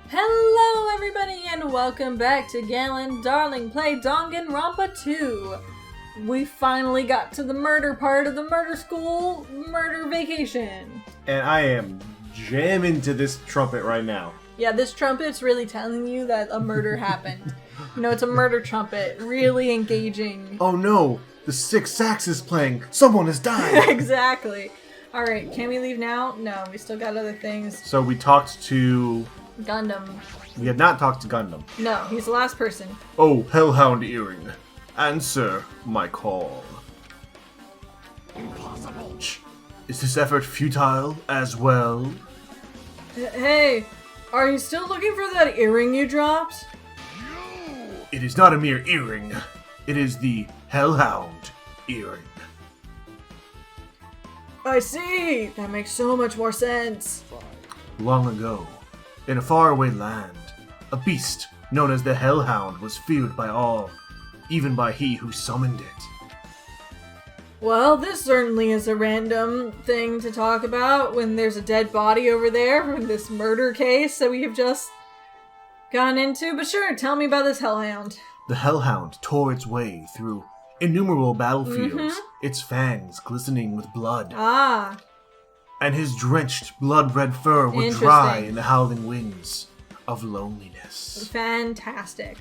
Hello everybody and welcome back to Galen Darling Play Danganronpa 2. We finally got to the murder part of the murder school murder vacation. And I am jamming to this trumpet right now. Yeah, this trumpet's really telling you that a murder happened. You know, it's a murder trumpet, really engaging. Oh no, the sixth sax is playing. Someone has died. Exactly. Alright, can we leave now? No, we still got other things. So we talked to... Gundam. We had not talked to Gundam. No, he's the last person. Oh, Hellhound Earring. Answer my call. Impossible. Is this effort futile as well? Hey, are you still looking for that earring you dropped? It is not a mere earring. It is the Hellhound Earring. I see! That makes so much more sense. Long ago, in a faraway land, a beast known as the Hellhound was feared by all, even by he who summoned it. Well, this certainly is a random thing to talk about when there's a dead body over there in this murder case that we have just gone into. But sure, tell me about this Hellhound. The Hellhound tore its way through innumerable battlefields, its fangs glistening with blood. Ah. And his drenched, blood-red fur would dry in the howling winds of loneliness. Fantastic.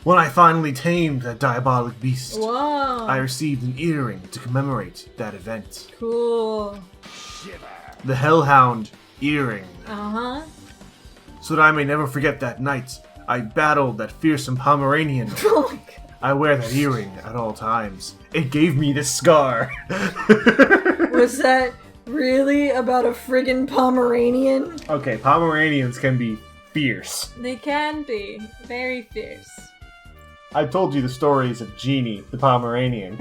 When I finally tamed that diabolic beast, Whoa. I received an earring to commemorate that event. Cool. The Hellhound Earring. Uh-huh. So that I may never forget that night, I battled that fearsome Pomeranian. Oh my god. I wear that earring at all times. It gave me this scar. Was that really about a friggin' Pomeranian? Okay, Pomeranians can be fierce. They can be. Very fierce. I told you the stories of Jeannie, the Pomeranian,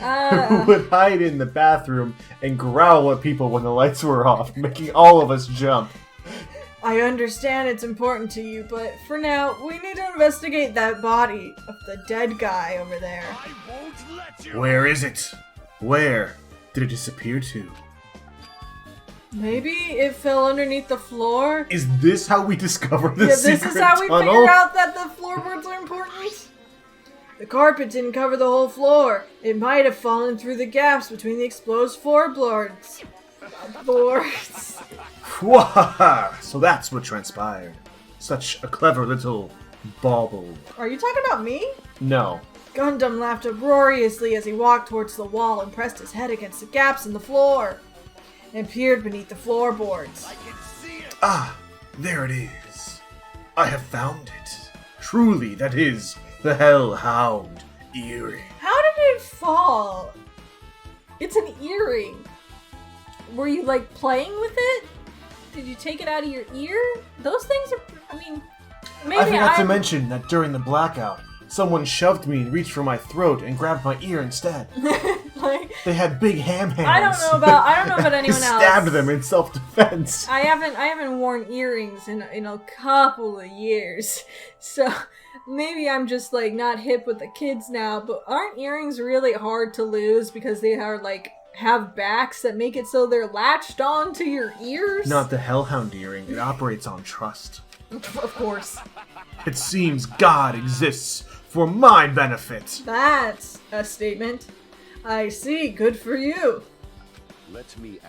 Uh, who would hide in the bathroom and growl at people when the lights were off, making all of us jump. I understand it's important to you, but for now, we need to investigate that body of the dead guy over there. Where is it? Where did it disappear to? Maybe it fell underneath the floor? Is this how we discover the Yeah, secret this is how we tunnel? figure out that the floorboards are important? The carpet didn't cover the whole floor. It might have fallen through the gaps between the exposed floorboards. Wah! So that's what transpired. Such a clever little bauble. Are you talking about me? No. Gundam laughed uproariously as he walked towards the wall and pressed his head against the gaps in the floor and peered beneath the floorboards. Ah, there it is. I have found it. Truly, that is the Hellhound Earring. How did it fall? It's an earring. Were you, like, playing with it? Did you take it out of your ear? Those things are, I mean, maybe I forgot to mention that during the blackout, someone shoved me and reached for my throat and grabbed my ear instead. like, They had big ham hands. I don't know about anyone else. Stabbed them in self-defense. I haven't worn earrings in a couple of years, so maybe I'm just like not hip with the kids now. But aren't earrings really hard to lose because they are like have backs that make it so they're latched onto your ears? Not the Hellhound Earring. It operates on trust. Of course. It seems God exists for my benefit. That's a statement. I see. Good for you.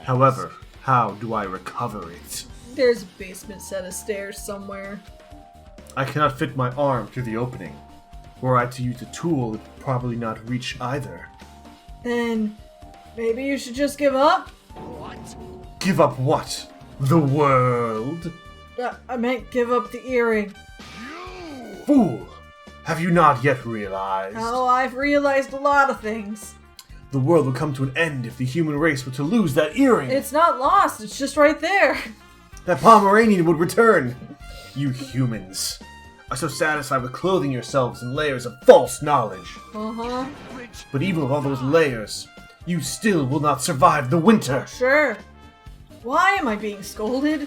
However, how do I recover it? There's a basement set of stairs somewhere. I cannot fit my arm through the opening. Were I to use a tool, it would probably not reach either. Then maybe you should just give up? Give up what? The world? I meant give up the earring. Fool! Have you not yet realized? Oh, I've realized a lot of things. The world would come to an end if the human race were to lose that earring. It's not lost, it's just right there. That Pomeranian would return. You humans are so satisfied with clothing yourselves in layers of false knowledge. Uh-huh. But even with all those layers, you still will not survive the winter. Sure. Why am I being scolded?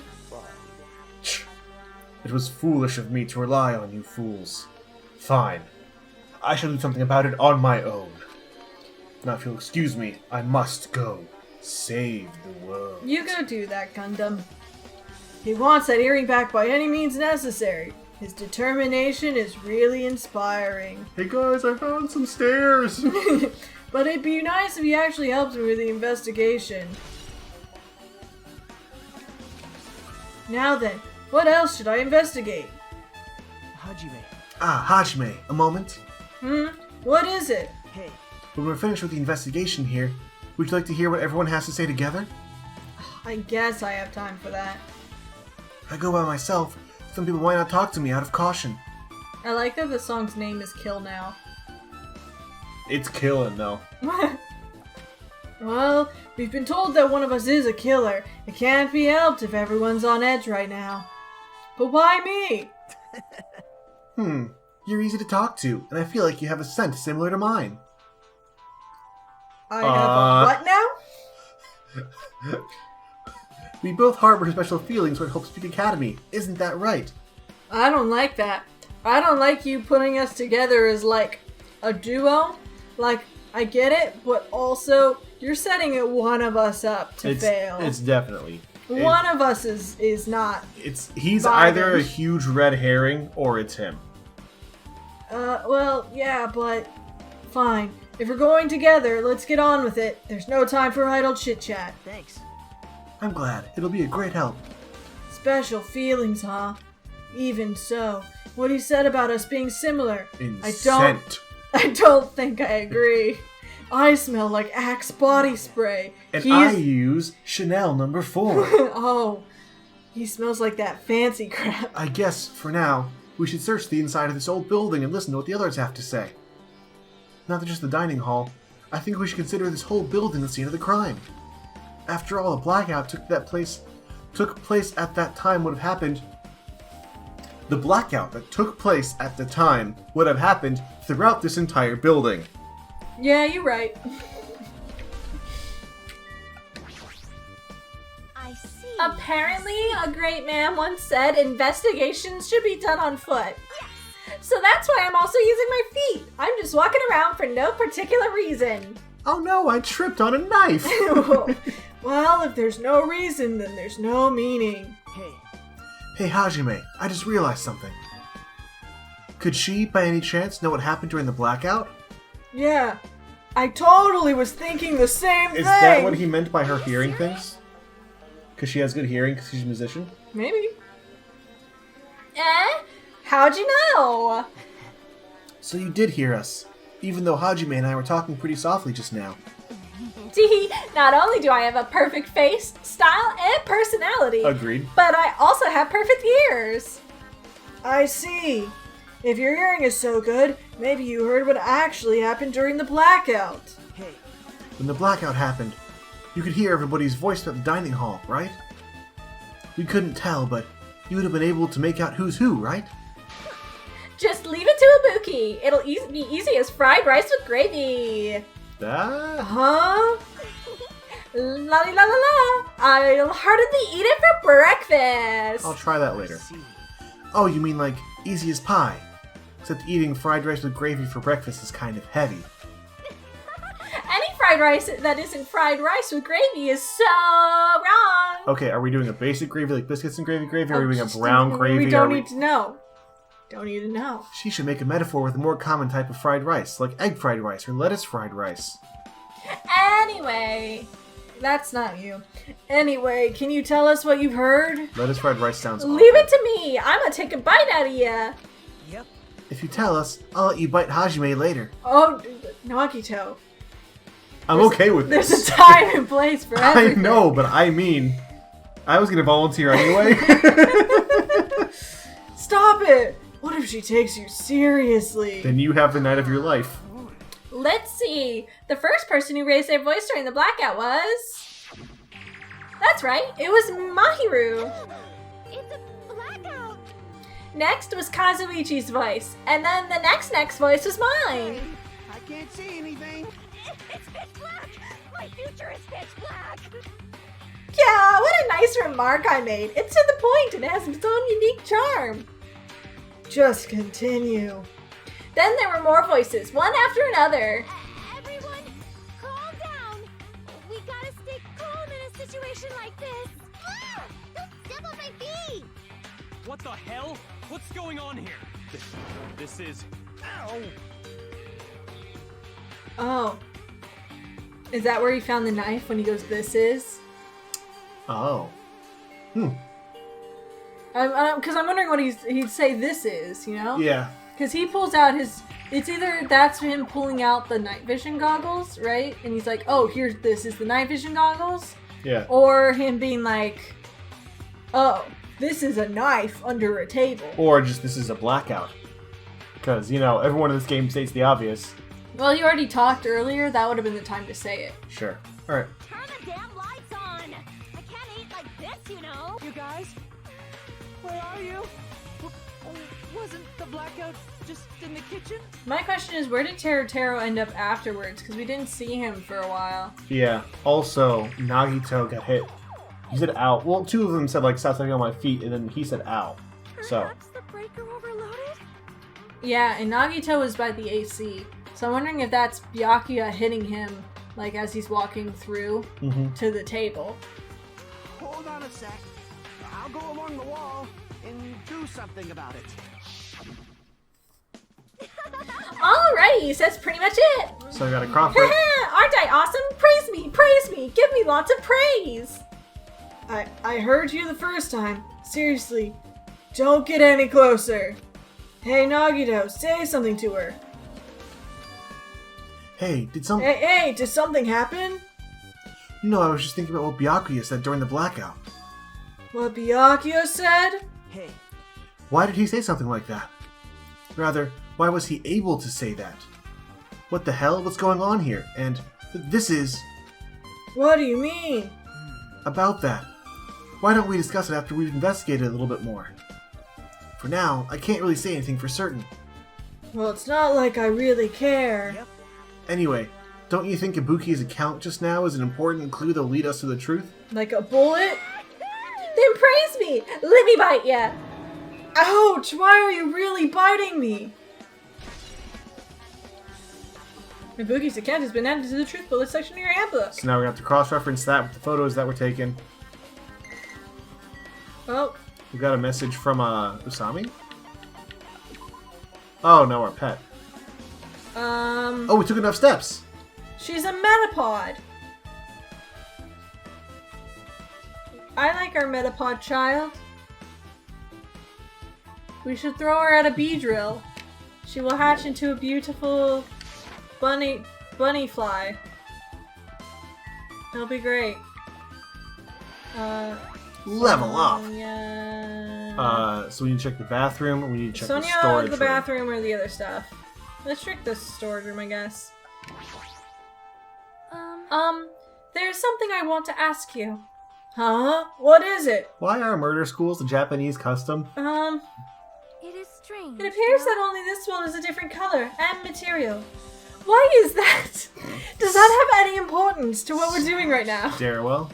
It was foolish of me to rely on you fools. Fine. I shall do something about it on my own. Now if you'll excuse me, I must go. Save the world. You go do that, Gundam. He wants that earring back by any means necessary. His determination is really inspiring. Hey guys, I found some stairs! But it'd be nice if he actually helped me with the investigation. Now then, what else should I investigate? Hajime. Ah, Hajime, a moment. What is it? Hey. When we're finished with the investigation here, would you like to hear what everyone has to say together? I guess I have time for that. If I go by myself, some people might not talk to me out of caution. I like that the song's name is Kill Now. It's killing, though. Well, we've been told that one of us is a killer. It can't be helped if everyone's on edge right now. But why me? You're easy to talk to, and I feel like you have a scent similar to mine. I have a what now? We both harbor special feelings toward Hope Speak Academy. Isn't that right? I don't like that. I don't like you putting us together as like a duo. Like, I get it, but also you're setting one of us up to fail. It's definitely. One of us is not. He's vibing. either a huge red herring or it's him. Well, yeah, but fine. If we're going together, let's get on with it. There's no time for idle chit-chat. Thanks. I'm glad. It'll be a great help. Special feelings, huh? Even so, what he said about us being similar, In I scent. don't think I agree. I smell like Axe body spray. And I use Chanel No. 4. Oh, he smells like that fancy crap. I guess, for now, we should search the inside of this old building and listen to what the others have to say. Not just the dining hall. I think we should consider this whole building the scene of the crime. After all, a blackout took place at that time would have happened. The blackout that took place at the time would have happened throughout this entire building. Yeah, you're right. I see. Apparently, a great man once said investigations should be done on foot. So that's why I'm also using my feet. I'm just walking around for no particular reason. Oh no, I tripped on a knife! Well, if there's no reason, then there's no meaning. Hey Hajime, I just realized something. Could she, by any chance, know what happened during the blackout? Yeah, I totally was thinking the same thing. Is that what he meant by her hearing things? Because she has good hearing because she's a musician? Maybe. How'd you know? So you did hear us, even though Hajime and I were talking pretty softly just now. See, not only do I have a perfect face, style, and personality, Agreed. but I also have perfect ears. I see. If your hearing is so good, maybe you heard what actually happened during the blackout. When the blackout happened, you could hear everybody's voice at the dining hall, right? We couldn't tell, but you would have been able to make out who's who, right? Just leave it to Ibuki. It'll be easy as fried rice with gravy. Huh? La la la la la. I'll heartily eat it for breakfast. I'll try that later. Oh, you mean like easy as pie? Except eating fried rice with gravy for breakfast is kind of heavy. Any fried rice that isn't fried rice with gravy is so wrong. Okay, are we doing a basic gravy like biscuits and gravy or are we doing a brown gravy? We don't need to know. Don't need to know. She should make a metaphor with a more common type of fried rice, like egg fried rice or lettuce fried rice. Anyway, that's not you. Anyway, can you tell us what you've heard? Lettuce fried rice sounds awful. leave it to me. I'm gonna take a bite out of ya. Yep. If you tell us, I'll let you bite Hajime later. Oh, Nagito. I'm okay with this. There's a time and place for I everything. know, but I mean, I was gonna volunteer anyway. Stop it! What if she takes you seriously? Then you have the night of your life. Let's see. The first person who raised their voice during the blackout was... That's right. It was Mahiru. It's a blackout. Next was Kazuichi's voice. And then the next voice was mine. I can't see anything. It's pitch black. My future is pitch black. Yeah, what a nice remark I made. It's to the point and it has its own unique charm. Just continue. Then there were more voices, one after another. Everyone, calm down. We gotta stay calm in a situation like this. Don't step on my my feet! What the hell? What's going on here? This is... Ow! Oh. Is that where he found the knife when he goes, "This is"? Oh. Because I'm wondering what he'd say "this is," you know? Yeah. Because he pulls out his... It's either that's him pulling out the night vision goggles, right? And he's like, "Oh, this is the night vision goggles." Yeah. Or him being like, "Oh, this is a knife under a table." Or just this is a blackout. Because, you know, everyone in this game states the obvious. Well, you already talked earlier. That would have been the time to say it. Sure. Alright. Turn the damn lights on! I can't eat like this, you know! You guys? Where are you? Wasn't the blackout just in the kitchen? My question is, where did Taro end up afterwards? Because we didn't see him for a while. Yeah. Also, Nagito got hit. He said ow. Well, two of them said, like, stop stepping on my feet, and then he said ow. So. Perhaps the breaker overloaded? Yeah, and Nagito is by the AC. So I'm wondering if that's Byakuya hitting him, like, as he's walking through to the table. Hold on a sec. I'll go along the wall and do something about it. Alrighty, so that's pretty much it. So I got a Crawford. Aren't I awesome? Praise me, give me lots of praise. I heard you the first time. Seriously, don't get any closer. Hey, Nagito, say something to her. Hey, did something happen? No, I was just thinking about what Byakuya said during the blackout. What Byakuya said? Hey, Why did he say something like that? Rather, why was he able to say that? What the hell? What's going on here? And this is... What do you mean? About that. Why don't we discuss it after we've investigated a little bit more? For now, I can't really say anything for certain. Well, it's not like I really care. Yep. Anyway, don't you think Ibuki's account just now is an important clue that'll lead us to the truth? Like a bullet? Then praise me. Let me bite ya. Ouch! Why are you really biting me? Ibuki's account has been added to the truth bullet section of your handbook. So now we have to cross-reference that with the photos that were taken. Oh, We got a message from Usami? Oh, no, our pet. Oh, we took enough steps! she's a metapod. I like our metapod child. We should throw her at a bee drill. She will hatch into a beautiful bunny fly. It'll be great. Level up! Yeah. So we need to check the bathroom, and we need to check the Sonia, storage the room. bathroom, or the other stuff. Let's check the storage room, I guess. There's something I want to ask you. Huh? What is it? Why are murder schools a Japanese custom? It is strange. It appears that only this one is a different color and material. Why is that? Does that have any importance to what we're doing right now? Darewell?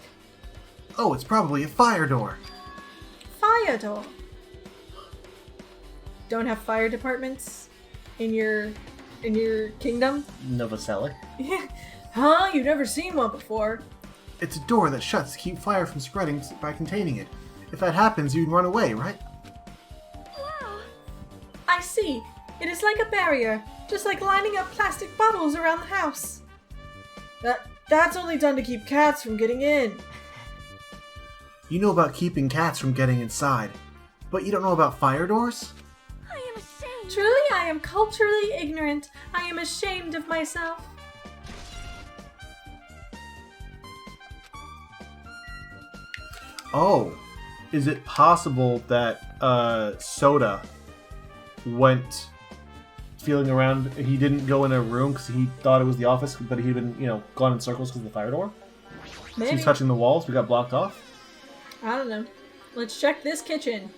Oh, it's probably a fire door. Fire door. Don't have fire departments in your kingdom? Novoselic? Huh? You've never seen one before. It's a door that shuts to keep fire from spreading by containing it. If that happens, you'd run away, right? Wow. I see. It is like a barrier, just like lining up plastic bottles around the house. That's only done to keep cats from getting in. You know about keeping cats from getting inside, but you don't know about fire doors? I am ashamed. Truly, I am culturally ignorant. I am ashamed of myself. Oh, is it possible that Soda went feeling around? He didn't go in a room because he thought it was the office, but he'd been, gone in circles because of the fire door? So Maybe. he's touching the walls, we got blocked off? I don't know. Let's check this kitchen.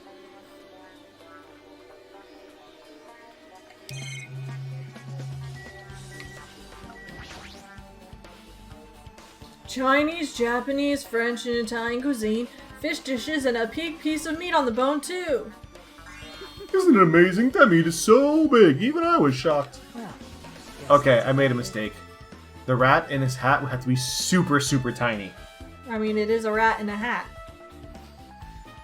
Chinese, Japanese, French, and Italian cuisine, fish dishes, and a pig piece of meat on the bone, too. Isn't it amazing? That meat is so big, even I was shocked. Okay, I made a mistake. The rat in his hat would have to be super, super tiny. I mean, it is a rat in a hat.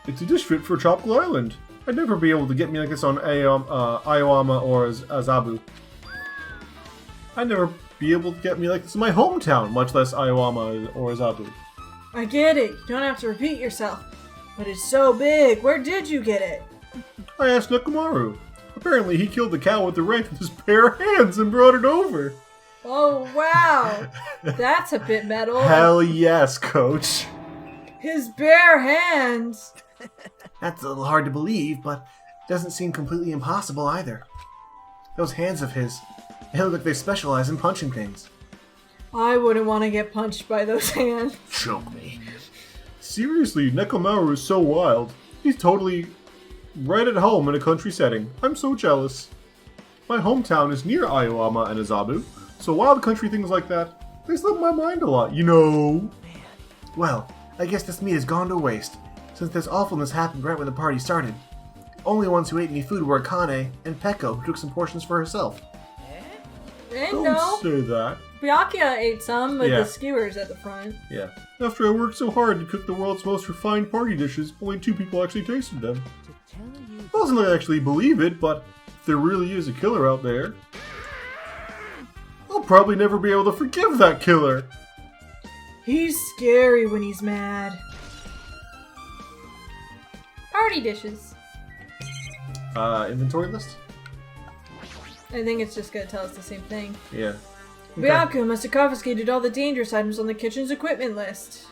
It's a dish fit for Tropical Island. I'd never be able to get me like this on Aoyama or Azabu. I'd never be able to get me like this in my hometown, much less Aoyama or Azabu. I get it. You don't have to repeat yourself. But it's so big. Where did you get it? I asked Nekomaru. Apparently he killed the cow with the rake with his bare hands and brought it over. Oh, wow. That's a bit metal. Hell yes, coach. His bare hands. That's a little hard to believe, but doesn't seem completely impossible either. Those hands of his, they look like they specialize in punching things. I wouldn't want to get punched by those hands. Choke me. Seriously, Nekomaru is so wild. He's totally right at home in a country setting. I'm so jealous. My hometown is near Aoyama and Azabu, so wild country things like that, they slip my mind a lot, you know. Well, I guess this meat has gone to waste, since this awfulness happened right when the party started. Only ones who ate any food were Akane and Peko, who took some portions for herself. And Don't say that. Byakuya ate some with Yeah. the skewers at the front. Yeah. After I worked so hard to cook the world's most refined party dishes, only 2 people actually tasted them. To tell you I wasn't like I actually believe it, but if there really is a killer out there, I'll probably never be able to forgive that killer. He's scary when he's mad. Party dishes. Inventory list? I think it's just gonna tell us the same thing. Yeah. Okay. Byakuya must have confiscated all the dangerous items on the kitchen's equipment list.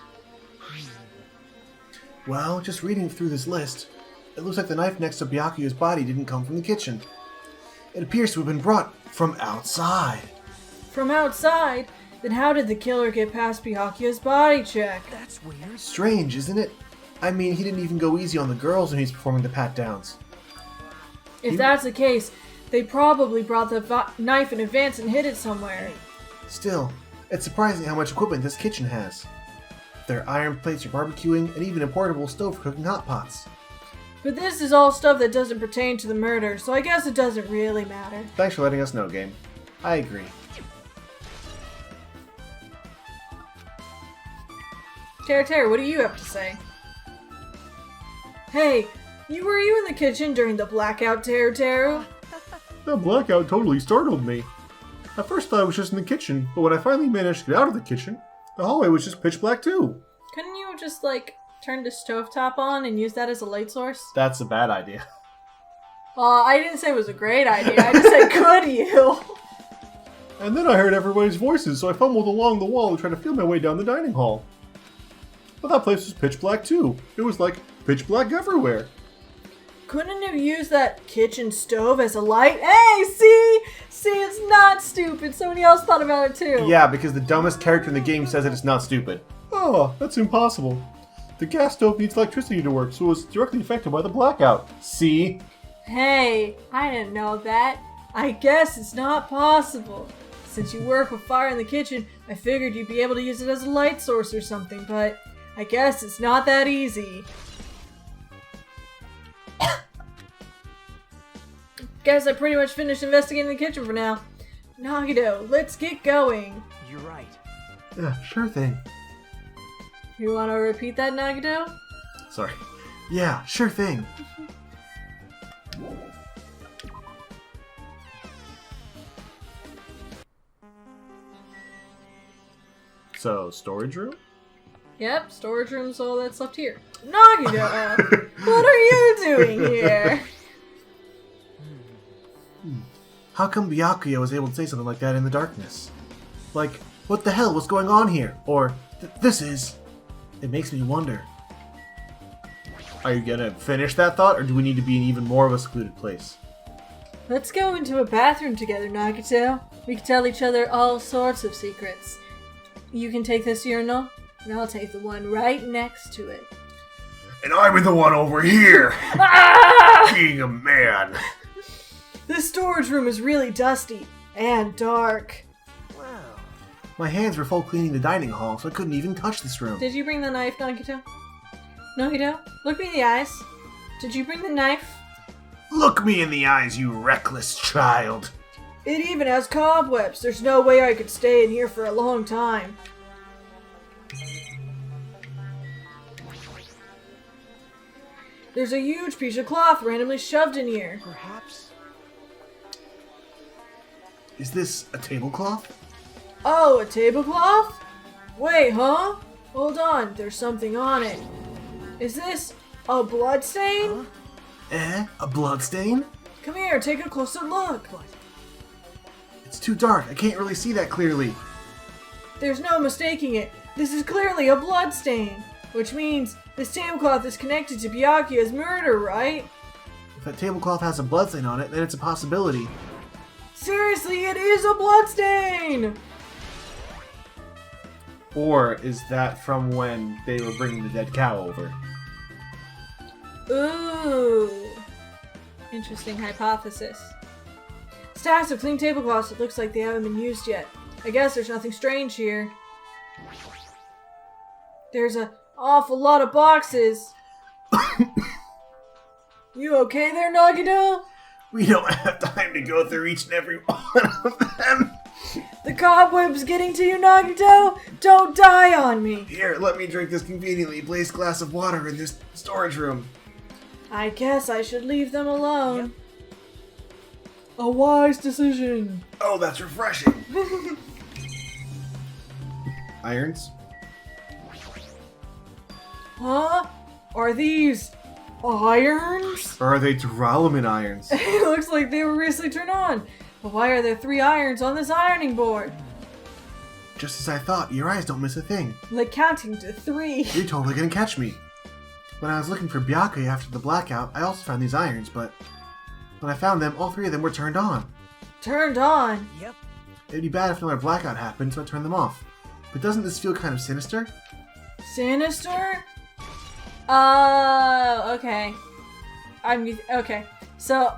Well, just reading through this list, it looks like the knife next to Byakuya's body didn't come from the kitchen. It appears to have been brought from outside. From outside? Then how did the killer get past Byakuya's body check? that's weird. Strange, isn't it? I mean, he didn't even go easy on the girls when he's performing the pat-downs. If that's the case, they probably brought the knife in advance and hid it somewhere. Still, it's surprising how much equipment this kitchen has. There are iron plates for barbecuing, and even a portable stove for cooking hot pots. But this is all stuff that doesn't pertain to the murder, so I guess it doesn't really matter. Thanks for letting us know, game. I agree. Teru, what do you have to say? Hey, were you in the kitchen during the blackout, Teru? That blackout totally startled me. At first I thought I was just in the kitchen, but when I finally managed to get out of the kitchen, the hallway was just pitch black too. Couldn't you just, turn the stovetop on and use that as a light source? That's a bad idea. Well, I didn't say it was a great idea, I just said could you? And then I heard everybody's voices, so I fumbled along the wall to try to feel my way down the dining hall. But that place was pitch black too. It was like pitch black everywhere. Couldn't you use that kitchen stove as a light? Hey, see? See, it's not stupid. Somebody else thought about it too. Yeah, because the dumbest character in the game says that it's not stupid. Oh, that's impossible. The gas stove needs electricity to work, so it was directly affected by the blackout. See? Hey, I didn't know that. I guess it's not possible. Since you work with fire in the kitchen, I figured you'd be able to use it as a light source or something, but I guess it's not that easy. Guess I pretty much finished investigating the kitchen for now. Nagito, let's get going. You're right. Yeah, sure thing. You want to repeat that, Nagito? Sorry. Yeah, sure thing. So, storage room? Yep, storage room's all that's left here. Nagito, what are you doing here? How come Byakuya was able to say something like that in the darkness? Like, what the hell was going on here? Or, this is... It makes me wonder. Are you gonna finish that thought, or do we need to be in even more of a secluded place? Let's go into a bathroom together, Nagito. We can tell each other all sorts of secrets. You can take this urinal, and I'll take the one right next to it. And I'm the one over here! Being a man! This storage room is really dusty and dark. Wow. My hands were full cleaning the dining hall, so I couldn't even touch this room. Did you bring the knife, Nagito? Nagito, look me in the eyes. Did you bring the knife? Look me in the eyes, you reckless child! It even has cobwebs. There's no way I could stay in here for a long time. There's a huge piece of cloth randomly shoved in here. Perhaps. Is this a tablecloth? Oh, a tablecloth? Wait, huh? Hold on, there's something on it. Is this a bloodstain? A bloodstain? Come here, take a closer look. It's too dark. I can't really see that clearly. There's no mistaking it. This is clearly a bloodstain. Which means this tablecloth is connected to Byakuya's murder, right? If that tablecloth has a bloodstain on it, then it's a possibility. Seriously, it is a bloodstain! Or is that from when they were bringing the dead cow over? Ooh. Interesting hypothesis. Stacks of clean tablecloths. It looks like they haven't been used yet. I guess there's nothing strange here. There's an awful lot of boxes. You okay there, Nagito? We don't have time to go through each and every one of them. The cobweb's getting to you, Nagito? Don't die on me. Here, let me drink this conveniently placed glass of water in this storage room. I guess I should leave them alone. A wise decision. Oh, that's refreshing. Irons? Huh? Are these irons? Or are they duralumin irons? It looks like they were recently turned on. But why are there 3 irons on this ironing board? Just as I thought, your eyes don't miss a thing. Like counting to 3. You're totally gonna catch me. When I was looking for Byakuya after the blackout, I also found these irons, but when I found them, all 3 of them were turned on. Turned on? Yep. It'd be bad if another blackout happened, so I turned them off. But doesn't this feel kind of sinister? Sinister? Oh, okay. Okay. So,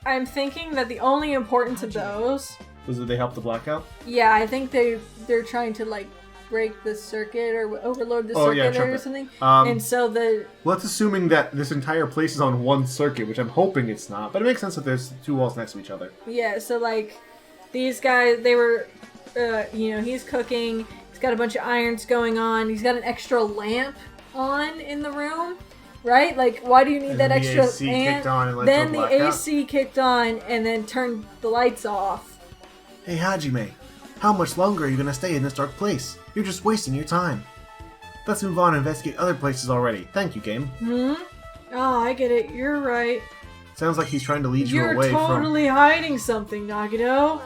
I'm thinking that the only importance of those... Was it they helped the blackout? Yeah, I think they're trying to, like, break the circuit or overload the circuit or something. And so Well, that's assuming that this entire place is on one circuit, which I'm hoping it's not. But it makes sense that there's 2 walls next to each other. Yeah, so, like, these guys, they were, he's cooking. He's got a bunch of irons going on. He's got an extra lamp on in the room, right? Like, why do you need that extra AC kicked on and then the AC kicked on and then turned the lights off. Hey, Hajime. How much longer are you going to stay in this dark place? You're just wasting your time. Let's move on and investigate other places already. Thank you, game. Oh, I get it. You're right. Sounds like he's trying to lead you away You're totally hiding something, Nagito.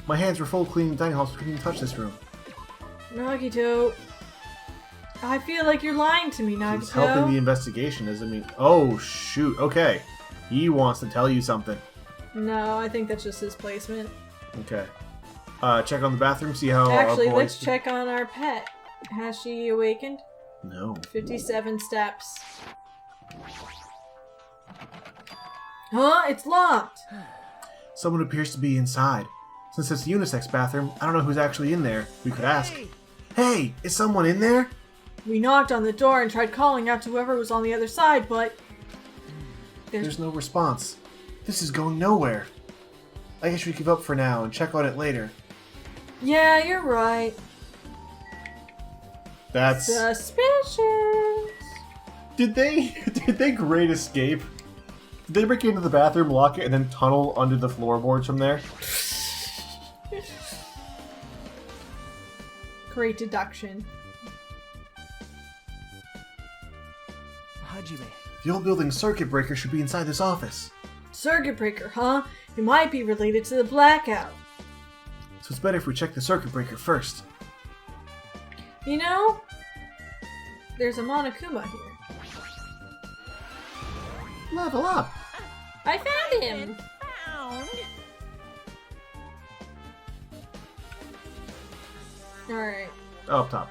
My hands were full cleaning the dining hall, so I couldn't even touch this room. Nagito. I feel like you're lying to me, Nagito. He's helping the investigation, doesn't mean... Oh, shoot. Okay. He wants to tell you something. No, I think that's just his placement. Okay. Check on the bathroom, see how Actually, our boys... let's check on our pet. Has she awakened? No. 57 steps. Huh? It's locked! Someone appears to be inside. Since it's a unisex bathroom, I don't know who's actually in there. We could ask. Hey, is someone in there? We knocked on the door and tried calling out to whoever was on the other side, but... There's no response. This is going nowhere. I guess we give up for now and check on it later. Yeah, you're right. That's... Suspicious. Did they Great Escape? Did they break into the bathroom, lock it, and then tunnel under the floorboards from there? Great deduction. Hajime. The old building's circuit breaker should be inside this office. Circuit breaker, huh? It might be related to the blackout. So it's better if we check the circuit breaker first. You know, there's a Monokuma here. Level up! I found him! Found. Alright. Oh, up top.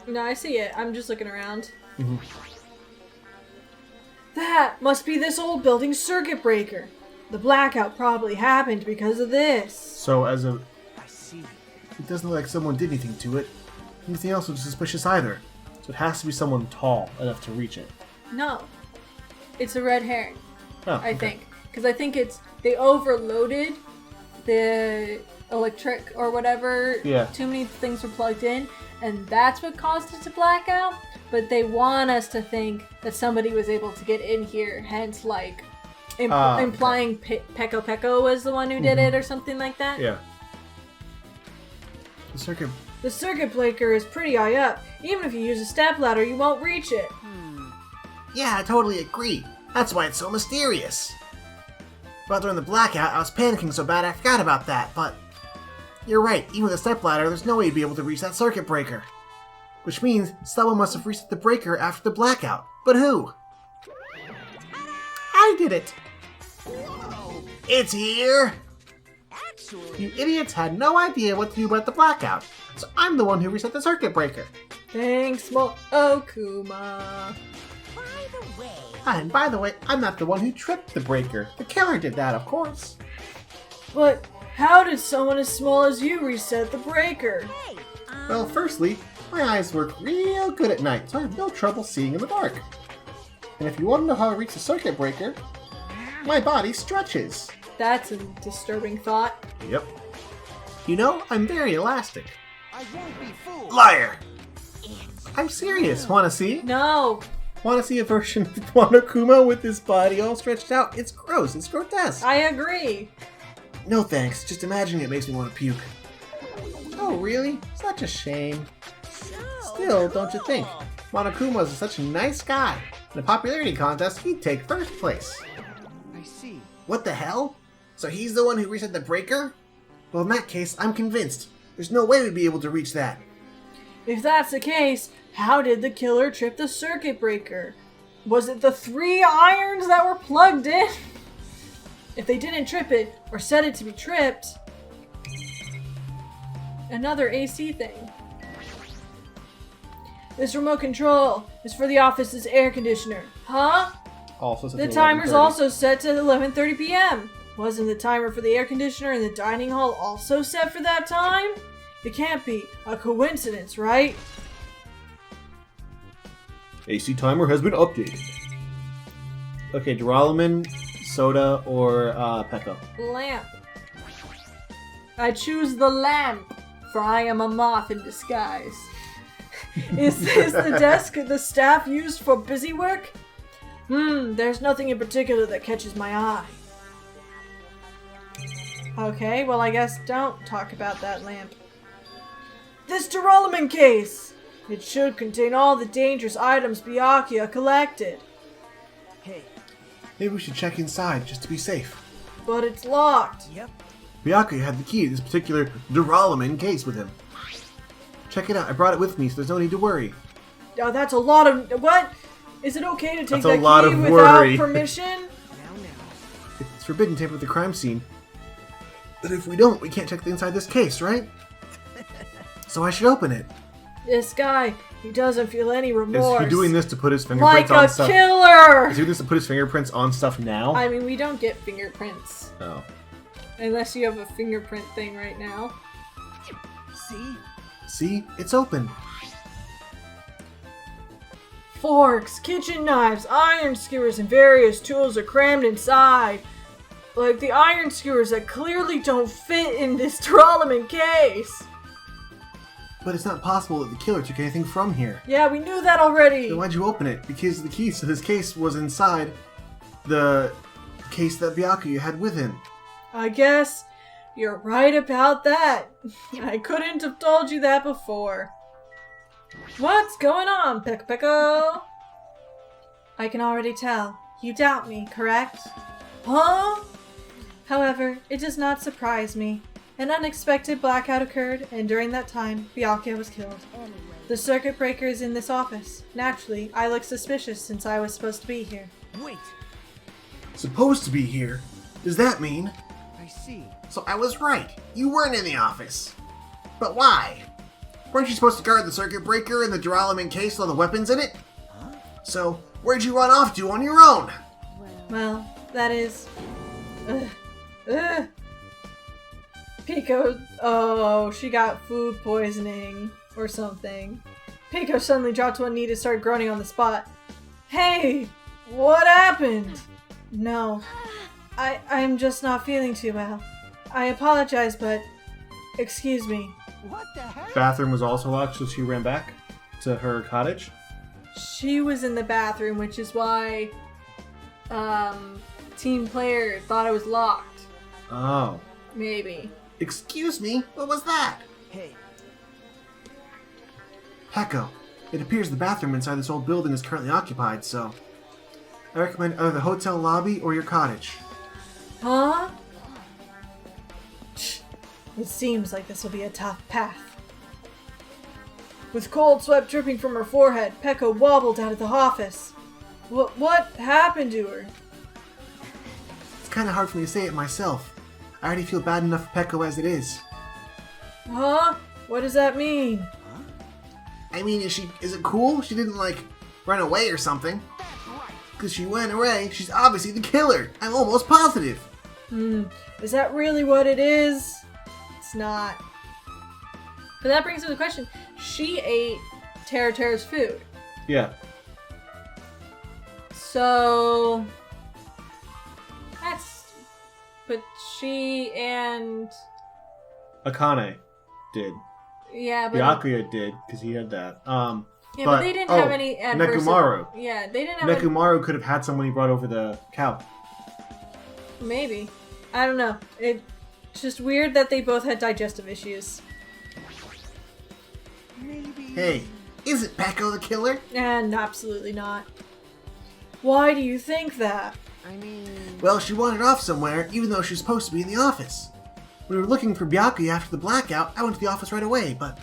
No, I see it. I'm just looking around. Mhm. That must be this old building's circuit breaker. The blackout probably happened because of this. So as a... I see. It doesn't look like someone did anything to it. Anything else was suspicious either. So it has to be someone tall enough to reach it. No. It's a red herring, Oh, I think. Because I think they overloaded the electric or whatever. Yeah. Too many things were plugged in, and that's what caused it to black out. but they want us to think that somebody was able to get in here, hence, like, implying Peko Peko was the one who did it or something like that. Yeah. The circuit breaker is pretty high up. Even if you use a step ladder, you won't reach it. Yeah, I totally agree. That's why it's so mysterious. But during the blackout, I was panicking so bad I forgot about that, but... You're right, even with a stepladder, there's no way you'd be able to reach that circuit breaker. Which means someone must have reset the breaker after the blackout. But who? I did it! It's here! You idiots had no idea what to do about the blackout, so I'm the one who reset the circuit breaker. Thanks, Okuma. And by the way, I'm not the one who tripped the breaker. The killer did that, of course. But how did someone as small as you reset the breaker? Well, firstly, my eyes work real good at night, so I have no trouble seeing in the dark. And if you want to know how I reach the circuit breaker, my body stretches. That's a disturbing thought. Yep. You know, I'm very elastic. I won't be fooled. Liar! I'm serious. Want to see? No. Want to see a version of Monokuma with his body all stretched out? It's gross. It's grotesque. I agree. No thanks. Just imagining it makes me want to puke. Oh, really? Such a shame. Still, don't you think? Monokuma is such a nice guy. In a popularity contest, he'd take first place. I see. What the hell? So he's the one who reset the breaker? Well, in that case, I'm convinced. There's no way we'd be able to reach that. If that's the case, how did the killer trip the circuit breaker? Was it the 3 irons that were plugged in? If they didn't trip it, or set it to be tripped... Another AC thing. This remote control is for the office's air conditioner. Huh? Also set The to timer's 11:30. also set to 11:30 p.m. Wasn't the timer for the air conditioner in the dining hall also set for that time? It can't be a coincidence, right? AC timer has been updated. Okay, Duralaman, Soda, or Peko. Lamp. I choose the lamp, for I am a moth in disguise. Is this the desk the staff used for busy work? There's nothing in particular that catches my eye. Okay, well I guess don't talk about that lamp. This Duralaman case! It should contain all the dangerous items Byakuya collected. Hey. Maybe we should check inside, just to be safe. But it's locked. Yep. Byakuya had the key to this particular Duralaman case with him. Check it out, I brought it with me, so there's no need to worry. Oh, that's a lot of... What? Is it okay to take That's a that lot key of without worry. permission? Now. It's forbidden to tamper with the crime scene. But if we don't, we can't check the inside this case, right? So I should open it. This guy, he doesn't feel any Is remorse. he doing this to put his like fingerprints on a stuff? killer! Is he doing this to put his fingerprints on stuff now? I mean, we don't get fingerprints. Oh. Unless you have a fingerprint thing right now. See? See? It's open. Forks, kitchen knives, iron skewers, and various tools are crammed inside. Like the iron skewers that clearly don't fit in this Duralaman case. But it's not possible that the killer took anything from here. Yeah, we knew that already. Then why'd you open it? Because the keys to this case was inside the case that Byakuya had with him. I guess you're right about that. I couldn't have told you that before. What's going on, Peko Peko? I can already tell. You doubt me, correct? Huh? However, it does not surprise me. An unexpected blackout occurred, and during that time, Byakuya was killed. The circuit breaker is in this office. Naturally, I look suspicious since I was supposed to be here. Wait. Supposed to be here? Does that mean? I see. So I was right. You weren't in the office. But why? Weren't you supposed to guard the circuit breaker and the Duralaman case with all the weapons in it? Huh? So, where'd you run off to on your own? Well, that is... Pico... Oh, she got food poisoning or something. Pico suddenly dropped to one knee to start groaning on the spot. Hey! What happened? No. I'm just not feeling too well. I apologize, but... Excuse me. What the heck? Bathroom was also locked, so she ran back to her cottage. she was in the bathroom, which is why team player thought it was locked. Oh. Maybe. Excuse me? What was that? Hey, Peko, it appears the bathroom inside this old building is currently occupied, so I recommend either the hotel lobby or your cottage. Huh? It seems like this will be a tough path. With cold sweat dripping from her forehead, Peko wobbled out of the office. What happened to her? It's kind of hard for me to say it myself. I already feel bad enough for Peko as it is. Huh? What does that mean? I mean, is it cool? She didn't, like, run away or something. Because she went away, she's obviously the killer. I'm almost positive. Is that really what it is? It's not. But that brings up the question. She ate Tara's food. Yeah. So... That's... But she and... Akane did. Yeah, but... Byakuya did, because he had that. Yeah, but they didn't have any adverse... Nekomaru. Yeah, they didn't have Nekomaru could have had someone he brought over the cow. Maybe. I don't know. It's just weird that they both had digestive issues. maybe. Hey, isn't Peko the killer? And absolutely not. Why do you think that? I mean, Well, she wandered off somewhere, even though she was supposed to be in the office. When we were looking for Byakuya after the blackout, I went to the office right away, but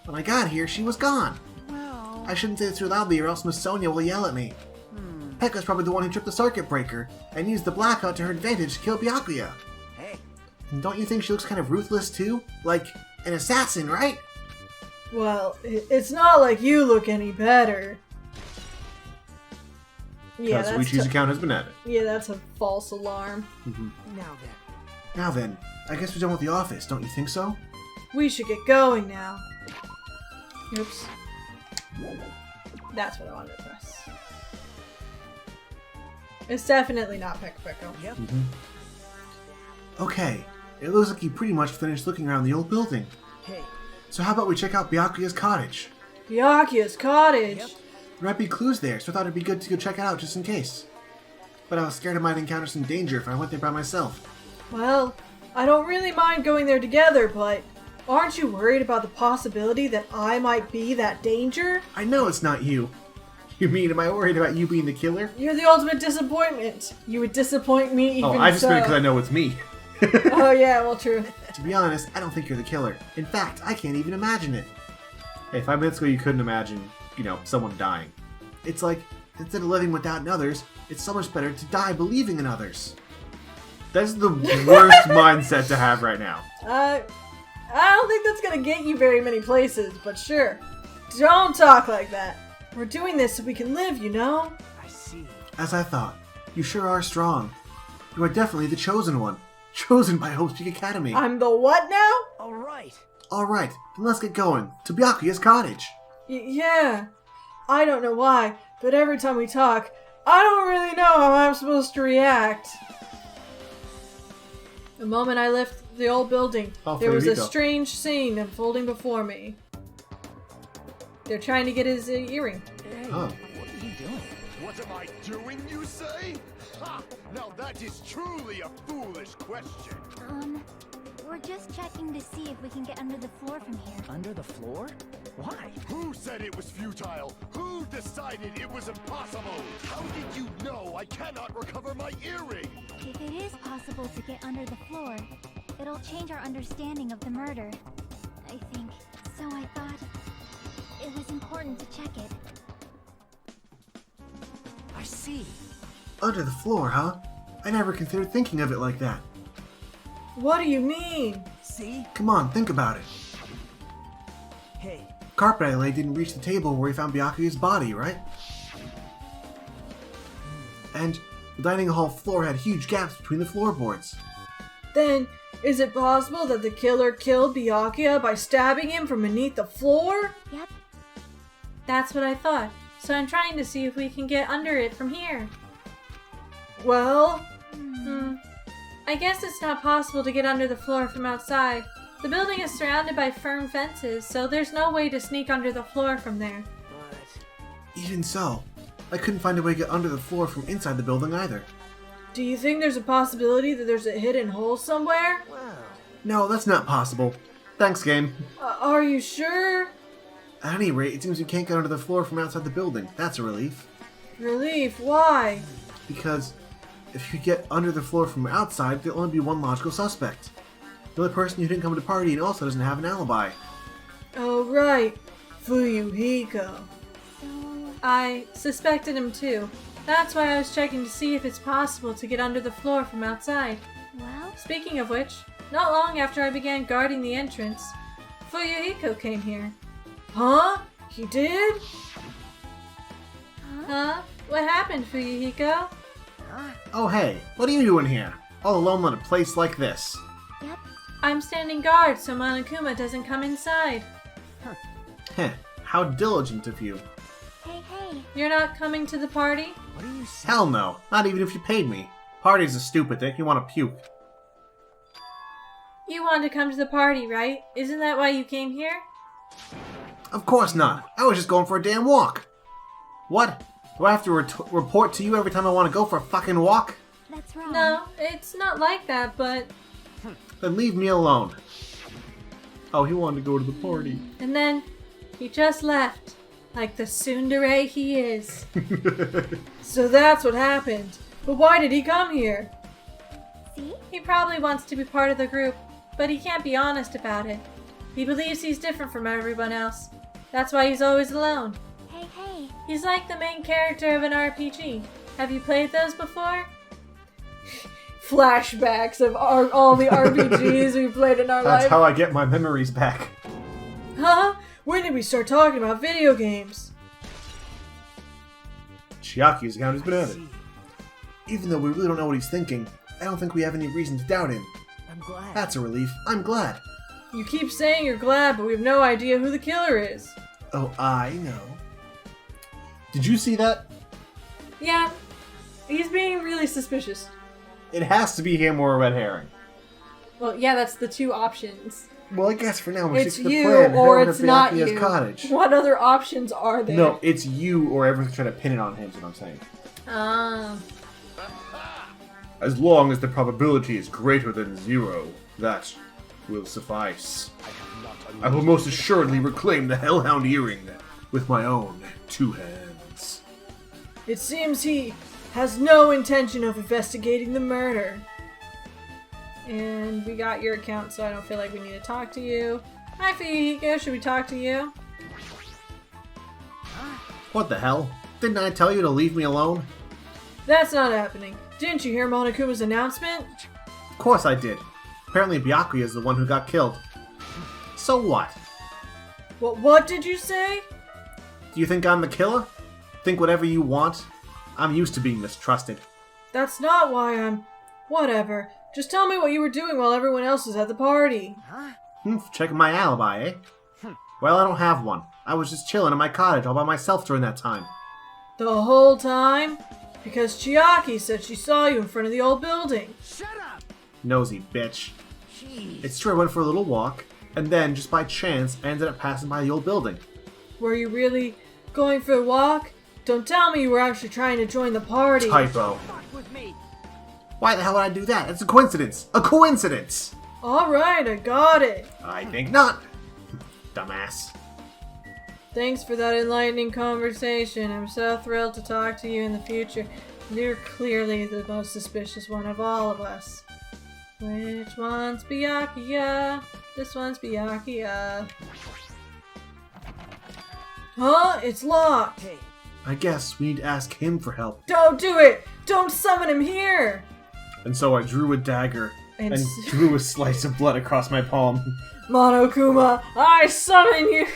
when I got here, she was gone. well, I shouldn't say this too loudly or else Miss Sonia will yell at me. Pekka's probably the one who tripped the circuit breaker and used the blackout to her advantage to kill Byakuya. hey, And don't you think she looks kind of ruthless too? Like an assassin, right? Well, it's not like you look any better. Yeah, that's account has been at it. yeah, that's a false alarm. now then. Now then, I guess we're done with the office, don't you think so? We should get going now. Oops. That's what I wanted to press. It's definitely not Peko. Yep. Okay, it looks like you pretty much finished looking around the old building. Hey, So how about we check out Byakuya's cottage? Byakuya's cottage. Yep. There might be clues there, so I thought it'd be good to go check it out just in case. But I was scared I might encounter some danger if I went there by myself. Well, I don't really mind going there together, but aren't you worried about the possibility that I might be that danger? I know it's not you. You mean, am I worried about you being the killer? You're the ultimate disappointment. You would disappoint me even I just so. meant because I know it's me. Oh yeah, well true. To be honest, I don't think you're the killer. In fact, I can't even imagine it. Hey, 5 minutes ago you couldn't imagine, someone dying. It's like, instead of living without others, it's so much better to die believing in others. That's the worst mindset to have right now. I don't think that's gonna get you very many places, but sure. Don't talk like that. We're doing this so we can live, you know? I see. As I thought, you sure are strong. You are definitely the chosen one. Chosen by Hope Peak Academy. I'm the what now? All right. Alright, then let's get going. To Byakuya's cottage. Yeah. I don't know why, but every time we talk, I don't really know how I'm supposed to react. The moment I left the old building, there was a strange scene unfolding before me. They're trying to get his earring. Hey, Oh. what are you doing? What am I doing, you say? Ha! Now that is truly a foolish question. We're just checking to see if we can get under the floor from here. Under the floor? Why? Who said it was futile? Who decided it was impossible? How did you know I cannot recover my earring? If it is possible to get under the floor, it'll change our understanding of the murder. I think. So I thought it was important to check it. I see. Under the floor, huh? I never considered thinking of it like that. What do you mean? See? Come on, think about it. Hey, Carpet I laid didn't reach the table where we found Byakuya's body, right? And the dining hall floor had huge gaps between the floorboards. Then, is it possible that the killer killed Byakuya by stabbing him from beneath the floor? Yep. That's what I thought. So I'm trying to see if we can get under it from here. Well, I guess it's not possible to get under the floor from outside. The building is surrounded by firm fences, so there's no way to sneak under the floor from there. but... Even so, I couldn't find a way to get under the floor from inside the building either. Do you think there's a possibility that there's a hidden hole somewhere? No, that's not possible. Thanks, game. Are you sure? At any rate, it seems we can't get under the floor from outside the building. That's a relief. Relief, why? Because if you get under the floor from outside, there'll only be one logical suspect. The only person who didn't come to the party and also doesn't have an alibi. Oh, right. Fuyuhiko. So, I suspected him too. That's why I was checking to see if it's possible to get under the floor from outside. well, Speaking of which, not long after I began guarding the entrance, Fuyuhiko came here. Huh? He did? Huh? What happened, Fuyuhiko? Oh hey, what are you doing here? All alone in a place like this? yep. I'm standing guard so Monokuma doesn't come inside. Heh, how diligent of you. Hey, hey. You're not coming to the party? What are you saying? Hell no, not even if you paid me. Party's a stupid thing, you want to puke. You want to come to the party, right? Isn't that why you came here? Of course not, I was just going for a damn walk. What? Do I have to report to you every time I want to go for a fucking walk? That's wrong. No, it's not like that, but... Then leave me alone. Oh, he wanted to go to the party. And then, he just left. Like the tsundere he is. So that's what happened. But why did he come here? See? He probably wants to be part of the group, but he can't be honest about it. He believes he's different from everyone else. That's why he's always alone. Hey, hey. He's like the main character of an RPG. Have you played those before? Flashbacks of all the RPGs we played in our That's life. how I get my memories back. Huh? When did we start talking about video games? Chiaki's account has been added. Even though we really don't know what he's thinking, I don't think we have any reason to doubt him. I'm glad. That's a relief. I'm glad. You keep saying you're glad, but we have no idea who the killer is. Oh, I know. Did you see that? Yeah, he's being really suspicious. It has to be him or a red herring. Well, yeah, that's the two options. Well, I guess for now we It's stick to the you plan. or Head over it's to not Byakuya's you. cottage. What other options are there? No, it's you or everyone's trying to pin it on him, is what I'm saying. As long as the probability is greater than 0, that will suffice. I will most assuredly reclaim the Hellhound Earring with my own 2 hands. It seems he has no intention of investigating the murder. And we got your account, so I don't feel like we need to talk to you. Hi, Fuyuhiko. Should we talk to you? What the hell? Didn't I tell you to leave me alone? That's not happening. Didn't you hear Monokuma's announcement? Of course I did. Apparently Byakuya is the one who got killed. So what? What did you say? Do you think I'm the killer? Think whatever you want. I'm used to being mistrusted. That's not why I'm... Whatever. Just tell me what you were doing while everyone else was at the party. Checking my alibi, eh? Well, I don't have one. I was just chilling in my cottage all by myself during that time. The whole time? Because Chiaki said she saw you in front of the old building. Shut up! Nosy bitch. Jeez. It's true I went for a little walk, and then, just by chance, I ended up passing by the old building. Were you really going for a walk? Don't tell me you were actually trying to join the party. Typo. Fuck with me. Why the hell would I do that? It's a coincidence! A coincidence! Alright, I got it. I think not. Dumbass. Thanks for that enlightening conversation. I'm so thrilled to talk to you in the future. You're clearly the most suspicious one of all of us. Which one's Byakuya? This one's Byakuya. Huh? It's locked. Hey, I guess we need to ask him for help. Don't do it! Don't summon him here! And so I drew a dagger And and drew a slice of blood across my palm. Monokuma, I summon you!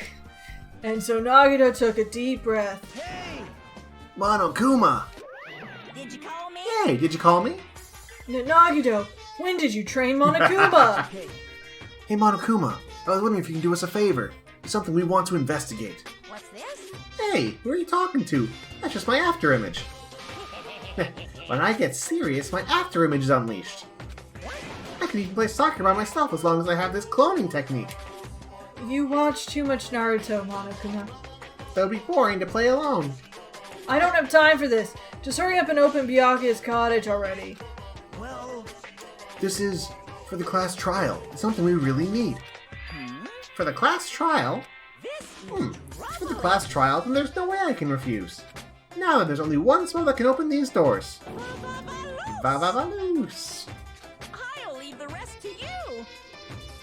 And so Nagito took a deep breath. hey! Monokuma! Did you call me? Hey, did you call me? Nagito, when did you train Monokuma? Hey, Hey Monokuma, I was wondering if you can do us a favor. It's something we want to investigate. what's this? Hey, who are you talking to? That's just my after image. When I get serious, my after image is unleashed. I can even play soccer by myself as long as I have this cloning technique. You watch too much Naruto, Monokuma. That would be boring to play alone. I don't have time for this. Just hurry up and open Byakuya's cottage already. Well, This is for the class trial. It's something we really need. For the class trial? For the class trial, then there's no way I can refuse. Now there's only one spell that can open these doors. Va-va-va-loose. I'll leave the rest to you.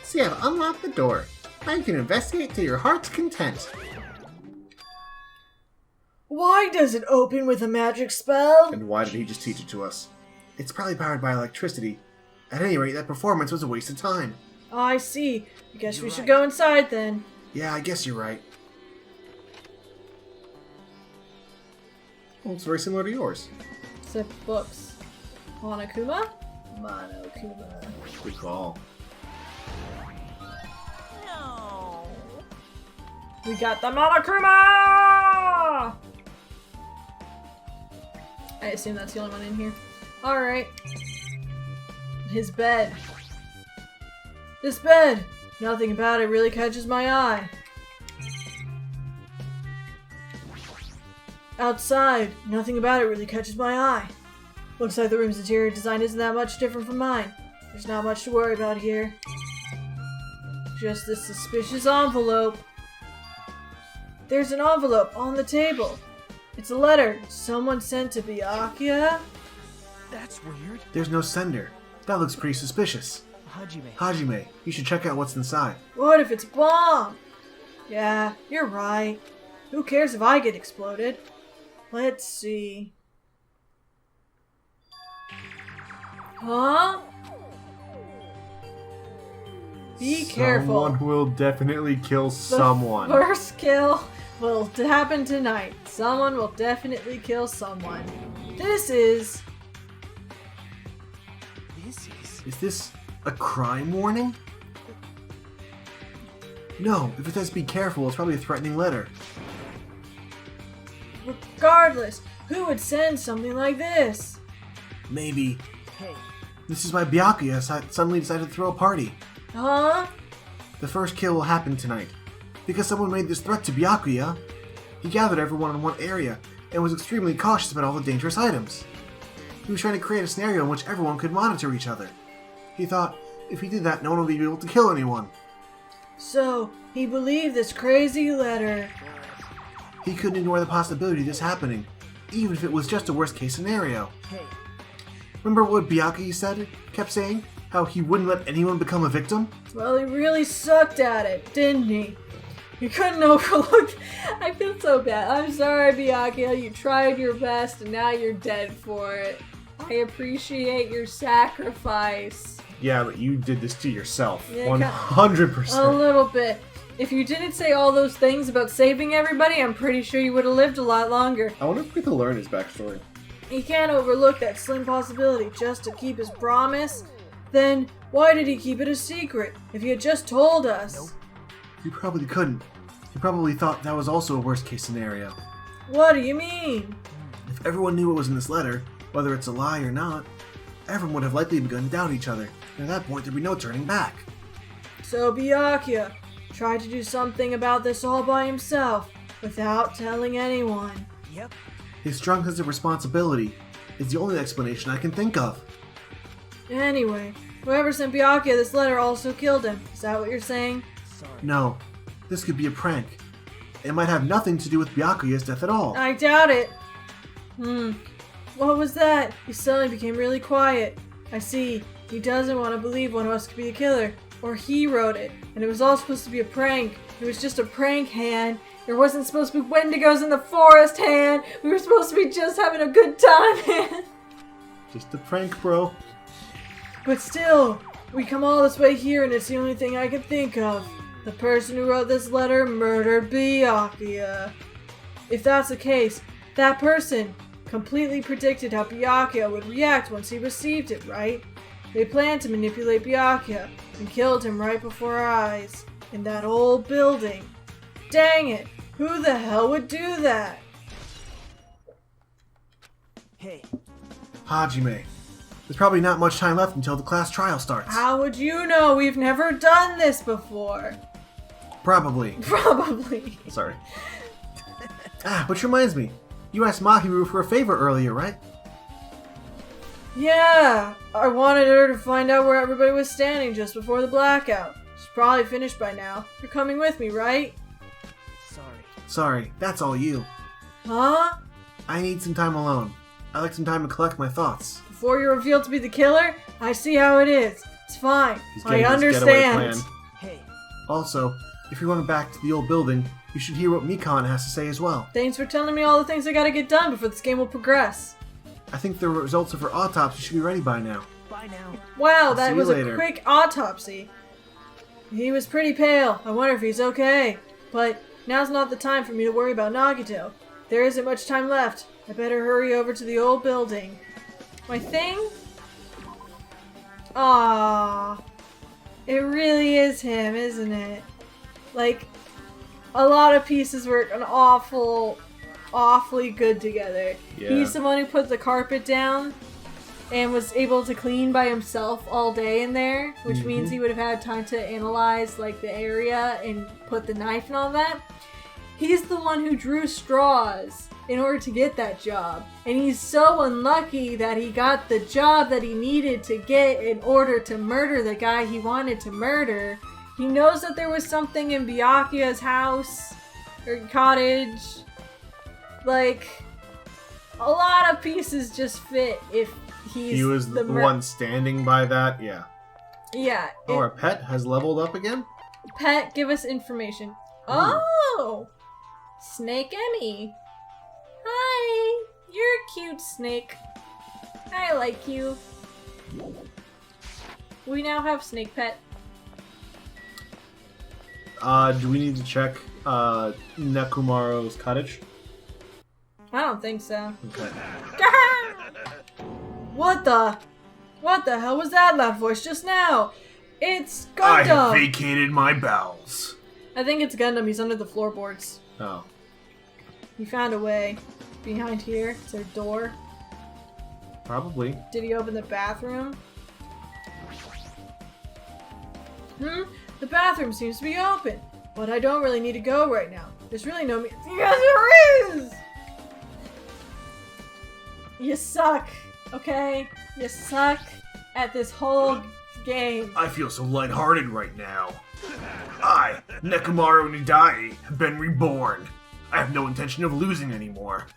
See, I've unlocked the door. Now you can investigate to your heart's content. Why does it open with a magic spell? And why did he just teach it to us? It's probably powered by electricity. At any rate, that performance was a waste of time. I see. I guess we should go inside then. Yeah, I guess you're right. Well, it's very similar to yours. Except books. Monokuma? Monokuma. Good call. No. We got the Monokuma! I assume that's the only one in here. Alright. His bed. This bed! Nothing about it really catches my eye. Outside, nothing about it really catches my eye. Looks like the room's interior design isn't that much different from mine. There's not much to worry about here. Just this suspicious envelope. There's an envelope on the table. It's a letter someone sent to Byakuya. That's weird. There's no sender. That looks pretty suspicious. Hajime. Hajime, you should check out what's inside. What if it's a bomb? Yeah, you're right. Who cares if I get exploded? Let's see. Huh? Be careful. Someone will definitely kill The someone. first kill will happen tonight. Someone will definitely kill someone. This is... Is this a crime warning? No, if it says be careful, it's probably a threatening letter. Regardless, who would send something like this? Maybe. Hey, This is why Byakuya suddenly decided to throw a party. Huh? The first kill will happen tonight. Because someone made this threat to Byakuya, he gathered everyone in one area and was extremely cautious about all the dangerous items. He was trying to create a scenario in which everyone could monitor each other. He thought, if he did that, no one would be able to kill anyone. So, he believed this crazy letter. He couldn't ignore the possibility of this happening, even if it was just a worst-case scenario. hey. Remember what Byakuya kept saying? How he wouldn't let anyone become a victim? Well, he really sucked at it, didn't he? He couldn't overlook... I feel so bad. I'm sorry, Byakuya. You tried your best and now you're dead for it. I appreciate your sacrifice. Yeah, but you did this to yourself. Yeah, 100%. A little bit. If you didn't say all those things about saving everybody, I'm pretty sure you would have lived a lot longer. I wonder if we could learn his backstory. He can't overlook that slim possibility just to keep his promise. Then, why did he keep it a secret if he had just told us? He probably couldn't. He probably thought that was also a worst-case scenario. What do you mean? If everyone knew what was in this letter, whether it's a lie or not, everyone would have likely begun to doubt each other. And at that point, there'd be no turning back. So Byakuya tried to do something about this all by himself, without telling anyone. Yep. His strong sense of responsibility is the only explanation I can think of. Anyway, whoever sent Byakuya this letter also killed him. Is that what you're saying? Sorry. No, this could be a prank. It might have nothing to do with Byakuya's death at all. I doubt it. What was that? He suddenly became really quiet. I see. He doesn't want to believe one of us could be the killer. Or he wrote it. And it was all supposed to be a prank. It was just a prank, Han. There wasn't supposed to be Wendigos in the forest, Han. We were supposed to be just having a good time, Han. Just a prank, bro. But still, we come all this way here and it's the only thing I can think of. The person who wrote this letter murdered Byakuya. If that's the case, that person completely predicted how Byakuya would react once he received it, right? They planned to manipulate Byakuya and killed him right before our eyes, in that old building. Dang it, who the hell would do that? Hey, Hajime. There's probably not much time left until the class trial starts. How would you know? We've never done this before. Probably. Probably. Sorry. Which reminds me. You asked Mahiru for a favor earlier, right? Yeah, I wanted her to find out where everybody was standing just before the blackout. She's probably finished by now. You're coming with me, right? Sorry, that's all you. Huh? I need some time alone. I'd like some time to collect my thoughts. Before you're revealed to be the killer? I see how it is. It's fine. He's I getting his getaway understand. plan. Hey, Also, if you're going back to the old building, you should hear what Mikan has to say as well. Thanks for telling me all the things I gotta get done before this game will progress. I think the results of her autopsy should be ready by now. bye now. Wow, I'll see that you was later. a quick autopsy. He was pretty pale. I wonder if he's okay. But now's not the time for me to worry about Nagito. There isn't much time left. I better hurry over to the old building. My thing? Ah, it really is him, isn't it? Like, a lot of pieces work awfully good together. Yeah. He's the one who put the carpet down and was able to clean by himself all day in there, which means he would have had time to analyze like the area and put the knife and all that. He's the one who drew straws in order to get that job. And he's so unlucky that he got the job that he needed to get in order to murder the guy he wanted to murder. He knows that there was something in Byakuya's house or cottage. Like, a lot of pieces just fit if he's He was the one standing by that, yeah. Yeah. Oh, our pet has leveled up again? Pet, give us information. Oh! Snake Emmy. Hi! You're a cute snake. I like you. We now have Snake Pet. Do we need to check Nekumaru's cottage? I don't think so. Okay. What the hell was that loud voice just now? It's I have Gundam! vacated my bowels. I think it's Gundam. He's under the floorboards. Oh. He found a way. Behind here. Is there a door? Probably. Did he open the bathroom? The bathroom seems to be open. But I don't really need to go right now. There's really no Yes, there is! You suck, okay? You suck at this whole game. I feel so lighthearted right now. I, Nekomaru Nidai, have been reborn. I have no intention of losing anymore.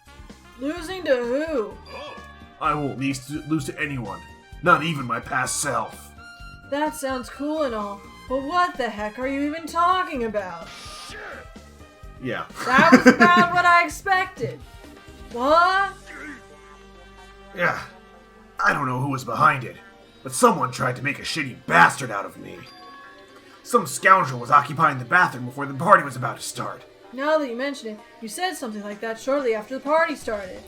Losing to who? I won't lose to anyone, not even my past self. That sounds cool and all, but what the heck are you even talking about? Yeah. That was about what I expected. What? Yeah. I don't know who was behind it, but someone tried to make a shitty bastard out of me. Some scoundrel was occupying the bathroom before the party was about to start. Now that you mention it, you said something like that shortly after the party started.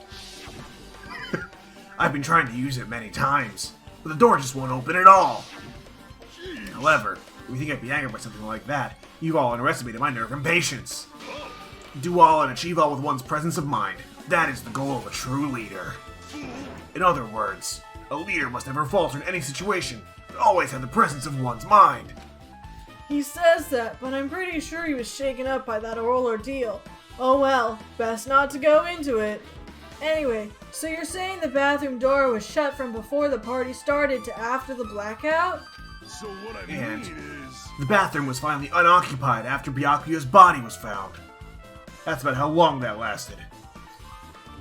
I've been trying to use it many times, but the door just won't open at all. However, if you think I'd be angered by something like that, you've all underestimated my nerve and patience. Do all and achieve all with one's presence of mind. That is the goal of a true leader. In other words, a leader must never falter in any situation, but always have the presence of one's mind. He says that, but I'm pretty sure he was shaken up by that whole ordeal. Oh well, best not to go into it. Anyway, so you're saying the bathroom door was shut from before the party started to after the blackout? So what I And mean is... the bathroom was finally unoccupied after Byakuya's body was found. That's about how long that lasted.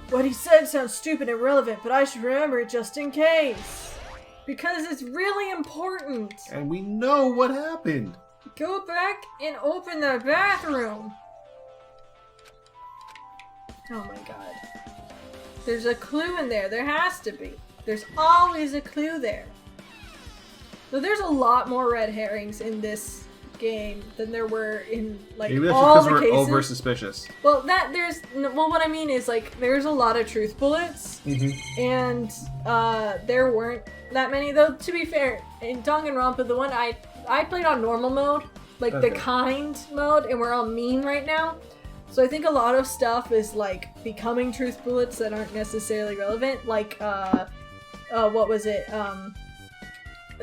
What he said sounds stupid and irrelevant, but I should remember it just in case. Because it's really important. And we know what happened. Go back and open the bathroom. Oh my god. There's a clue in there. There has to be. There's always a clue there. So there's a lot more red herrings in this game than there were in like Maybe that's all just the because we're cases. over suspicious. Well, what I mean is like there's a lot of truth bullets, and there weren't that many. Though to be fair, in Danganronpa, the one I played on normal mode, like the kind mode, and we're all mean right now. So I think a lot of stuff is like becoming truth bullets that aren't necessarily relevant. Like what was it?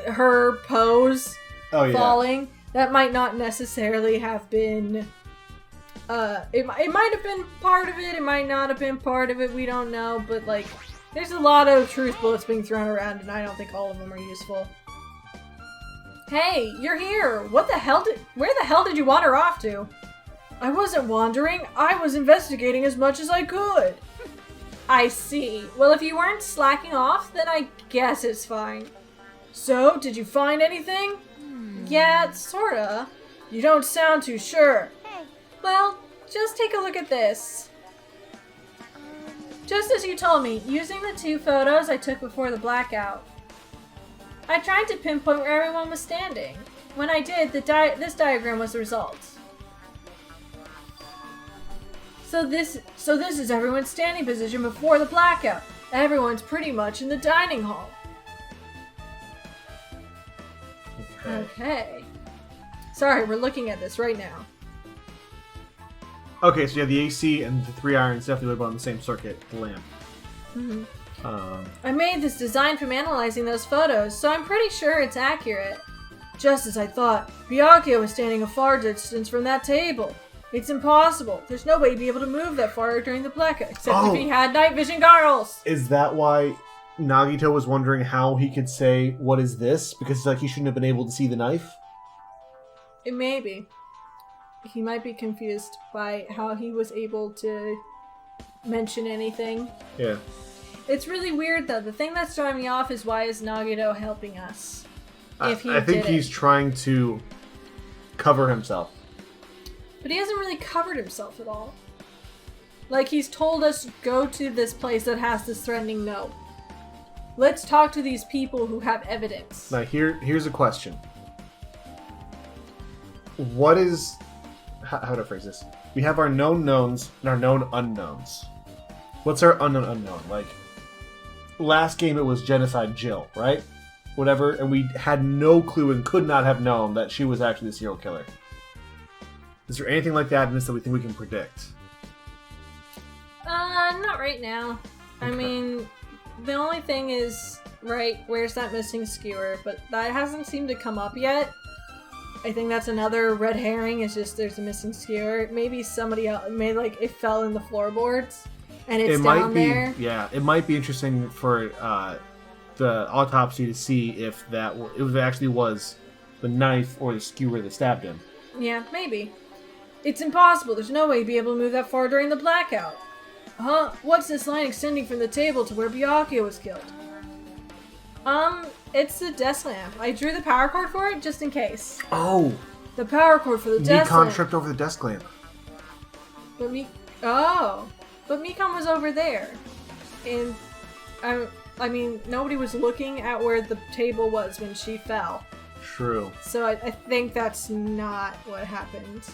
Her pose falling. That might not necessarily have been It might have been part of it, it might not have been part of it, we don't know, but like, there's a lot of truth bullets being thrown around, and I don't think all of them are useful. Hey, you're here! Where the hell did you wander off to? I wasn't wandering, I was investigating as much as I could. I see. Well, if you weren't slacking off, then I guess it's fine. So, did you find anything? Yeah, sorta. You don't sound too sure. Hey. Well, just take a look at this. Just as you told me, using the 2 photos I took before the blackout. I tried to pinpoint where everyone was standing. When I did, this diagram was the result. So this is everyone's standing position before the blackout. Everyone's pretty much in the dining hall. Okay. Sorry, we're looking at this right now. Okay, so yeah, the AC and the 3 irons definitely live on the same circuit, the lamp. Mm-hmm. I made this design from analyzing those photos, so I'm pretty sure it's accurate. Just as I thought, Byakuya was standing a far distance from that table. It's impossible. There's no way to be able to move that far during the blackout, except if he had night vision goggles. Is that why Nagito was wondering how he could say, "What is this?" Because like he shouldn't have been able to see the knife? It may be. He might be confused by how he was able to mention anything. Yeah. It's really weird though. The thing that's throwing me off is why is Nagito helping us? If he I think did he's trying to cover himself. But he hasn't really covered himself at all. Like, he's told us, go to this place that has this threatening note. Let's talk to these people who have evidence. Now, here's a question. What is... How to phrase this? We have our known knowns and our known unknowns. What's our unknown unknown? Like, last game it was Genocide Jill, right? Whatever, and we had no clue and could not have known that she was actually the serial killer. Is there anything like that in this that we think we can predict? Not right now. Okay. I mean, the only thing is, right, where's that missing skewer? But that hasn't seemed to come up yet. I think that's another red herring, it's just there's a missing skewer. Maybe somebody else, maybe like it fell in the floorboards, and it's down there. Yeah, it might be interesting for the autopsy to see if it actually was the knife or the skewer that stabbed him. Yeah, maybe. It's impossible. There's no way to be able to move that far during the blackout. Huh? What's this line extending from the table to where Byakuya was killed? It's the desk lamp. I drew the power cord for it just in case. Oh! The power cord for the desk lamp. Mikon tripped over the desk lamp. But Mikon was over there. And, I mean, nobody was looking at where the table was when she fell. True. So I think that's not what happened.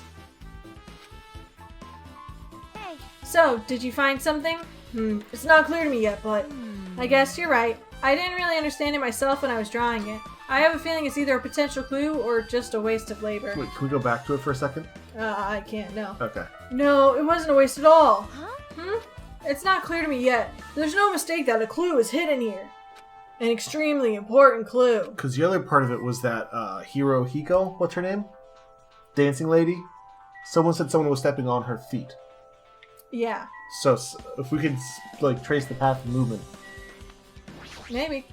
Hey. So, did you find something? It's not clear to me yet, but I guess you're right. I didn't really understand it myself when I was drawing it. I have a feeling it's either a potential clue or just a waste of labor. Wait, can we go back to it for a second? I can't, no. Okay. No, it wasn't a waste at all. Huh? It's not clear to me yet. There's no mistake that a clue is hidden here. An extremely important clue. Because the other part of it was that Hirohiko, what's her name? Dancing lady? Someone said someone was stepping on her feet. Yeah. So if we could like trace the path of movement. Maybe.